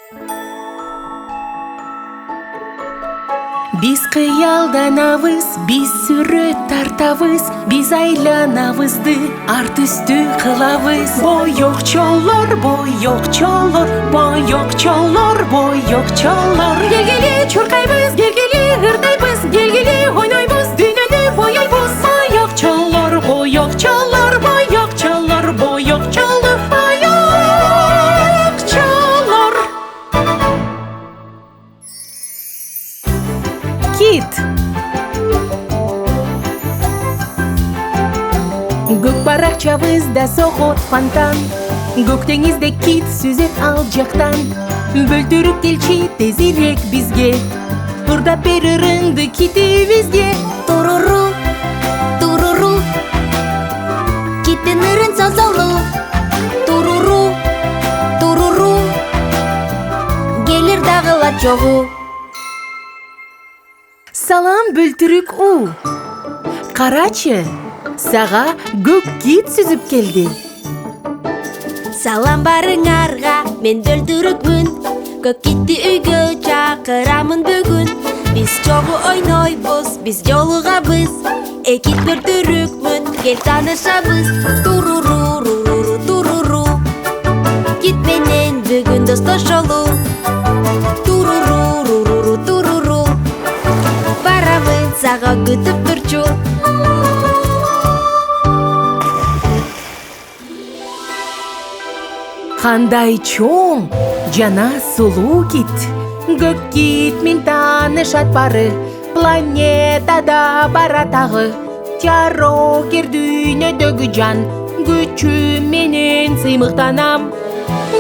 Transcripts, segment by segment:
Биз кыялданабыз, биз сүрөт тартабыз, биз айланабызды арт үстү кылабыз. Боёкчолор, боёкчолор, боёкчолор, боёкчолор. Келгиле чуркайбыз, келгиле ырдайбыз, келгиле ойнойбуз, дүйнөнү боёйбуз. Боёкчолор, боёкчолор, боёкчолор, боёкчолор, боёкчолор. Кит. Көк баракчабызда согот фонтан, көк деңизде кит сүзөт ал жактан. Бөлтүрүк келчи тезирээк бизге, ырдап бер ырыңды китибизге. Туруру, туруру, киттин ырын созолу. Туруру, туруру, келир дагы лат жогу. Салам бөлтүрүк у. Карачы, сага көк кит сүзүп келди. Салам барыңарга, мен бөлтүрүкмүн. Көк китти үйгө чакырамын бүгүн. Биз чогуу ойнойбуз, биз жолугабыз. Кит бөлтүрүкмүн, кел таанышабыз. Туруру, руруру, туруру, кит менен бүгүн достошолу. Туруру, руруру, туруру, барамын сага күтүп турчу. Кандай чоң жана сулуу кит. Көк кит мен таанышат бары, планетада баратагы. Жарокер дүйнөдөгү жан, күчү менен сыймыктанам.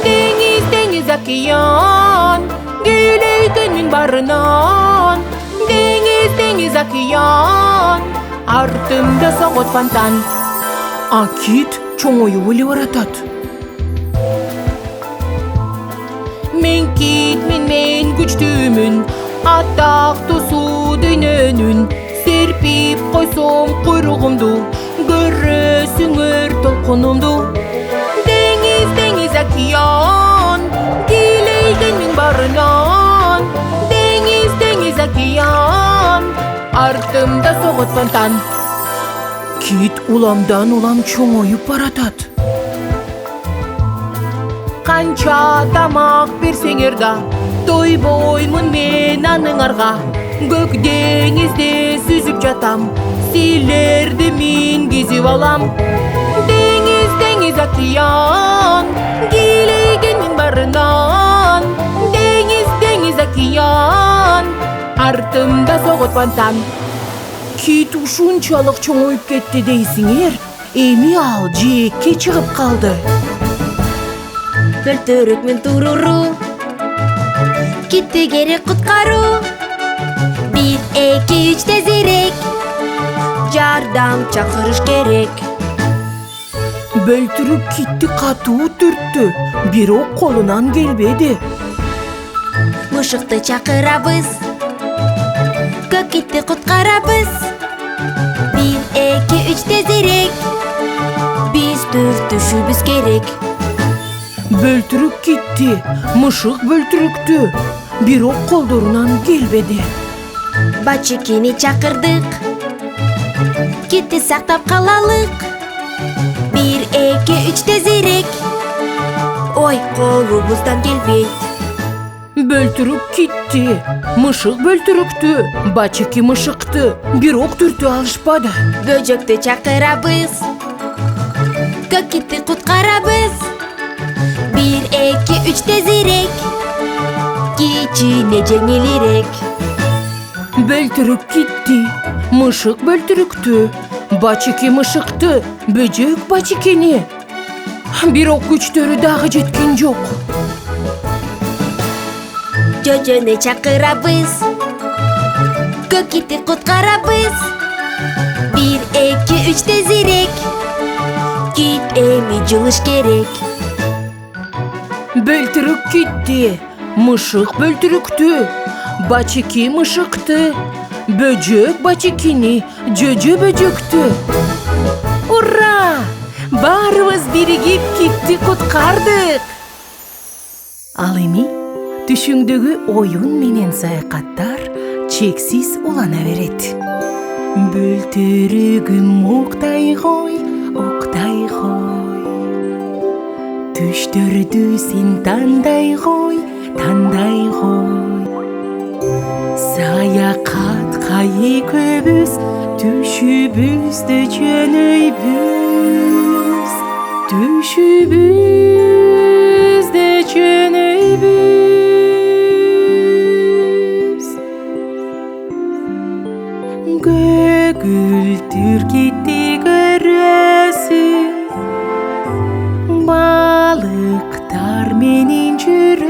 Деңиз, деңиз, океан, келейденин барынан. Деңиз, деңиз, океан, артымда согот фонтан. А кит чоңоюп эле баратат. Мен китмин, мен күчтүүмүн, атактуу суу дүйнөнүн. Серпип койсом куйругумду, көрөсүңөр толкунумду. Деңиз, деңиз, океан, келейденин барынан. Деңиз, деңиз, океан, артымда согот фонтан. Кит уламдан улам чоңоюп баратат. Канча тамак берсеңер да, тойбоймун мен аныңарга. Көк деңизде сүзүп жатам, силерди мингизип алам. Деңиз, деңиз, океан, келейгенин барынан. Деңиз, деңиз, океан, артымда согот фонтан. Кит ушунчалык чоңоюп кетти дейсиңер, эми ал жээкке чыгып калды. Бөлтүрүкмүн, туруру, китти керек куткаруу. 1, 2, 3 тезирээк, жардам чакырыш керек. Бөлтүрүк китти катуу түрттү, бирок колунан келбеди. Мышыкты чакырабыз, көк китти куткарабыз. 1, 2, 3 тезирээк, биз түртүшүбүз керек. Бөлтүрүк китти, мышык бөлтүрүктү, бирок колдорунан келбеди. Бачекени чакырдык, китти сактап калалык. 1, 2, 3 тезирээк, ой колубуздан келбейт. Бөлтүрүк китти, мышык бөлтүрүктү, бачеки мышыкты, бирок түртө алышпады. Бөжөктү чакырабыз, көк китти куткарабыз. 1, 2, 3 тезирээк, кичине жеңилирээк. Бөлтүрүк китти, мышык бөлтүрүктү, бачеки мышыкты, бөжөк бачекени. Бирок күчтөрү дагы жеткен жок. Жөжөнү чакырабыз, көк китти куткарабыз. 1, 2, 3 тезирээк, кит эми жылыш керек. Бөлтүрүк китти, мышык бөлтүрүктү, бачеки мышыкты, бөжөк бачекени, жөжө бөжөктү. Ура! Баарыбыз биригип китти куткардык. Ал эми Түшүңдөгү оюн менен саякаттар чексиз улана берет. Бөлтүрүгүм октай кой, октай кой. Түштөрдү сен тандай кой, тандай кой. Саякатка экөөбүз түшүбүздө жөнөйбүз. Түшүбүздө жөнөйбүз. Көгүлтүр кетти көрөсүң, балыктар менен жүрөсүң.